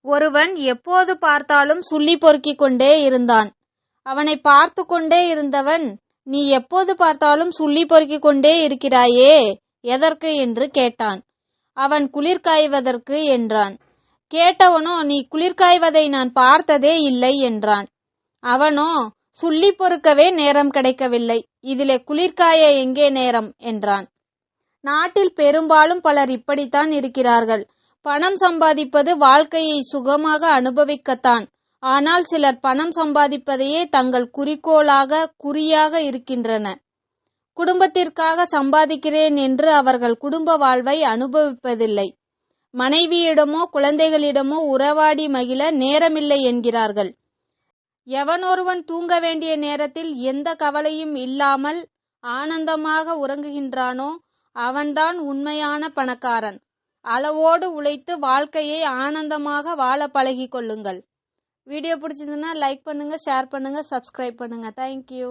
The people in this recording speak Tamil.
ஒருவன் எப்போது பார்த்தாலும் சுள்ளி பொறுக்கிக் கொண்டே இருந்தான். அவனை பார்த்து கொண்டே இருந்தவன், நீ எப்போது பார்த்தாலும் சுள்ளி பொறுக்கிக் கொண்டே இருக்கிறாயே, எதற்கு என்று கேட்டான். அவன் குளிர் காய்வதற்கு என்றான். கேட்டவனோ, நீ குளிர் காய்வதை நான் பார்த்ததே இல்லை என்றான். அவனோ, சுள்ளி பொறுக்கவே நேரம் கிடைக்கவில்லை, இதிலே குளிர்காய எங்கே நேரம் என்றான். நாட்டில் பெரும்பாலும் பலர் இப்படித்தான் இருக்கிறார்கள். பணம் சம்பாதிப்பது வாழ்க்கையை சுகமாக அனுபவிக்கத்தான். ஆனால் சிலர் பணம் சம்பாதிப்பதையே தங்கள் குறியாக இருக்கின்றன. குடும்பத்திற்காக சம்பாதிக்கிறேன் என்று அவர்கள் குடும்ப வாழ்வை அனுபவிப்பதில்லை. மனைவியிடமோ குழந்தைகளிடமோ உறவாடி மகிழ நேரமில்லை என்கிறார்கள். எவனொருவன் தூங்க வேண்டிய நேரத்தில் எந்த கவலையும் இல்லாமல் ஆனந்தமாக உறங்குகின்றானோ அவன்தான் உண்மையான பணக்காரன். அளவோடு உழைத்து வாழ்க்கையை ஆனந்தமாக வாழ பழகிக் கொள்ளுங்கள். வீடியோ பிடிச்சிருந்ததுன்னா லைக் பண்ணுங்க, ஷேர் பண்ணுங்க, சப்ஸ்கிரைப் பண்ணுங்க. தேங்க்யூ.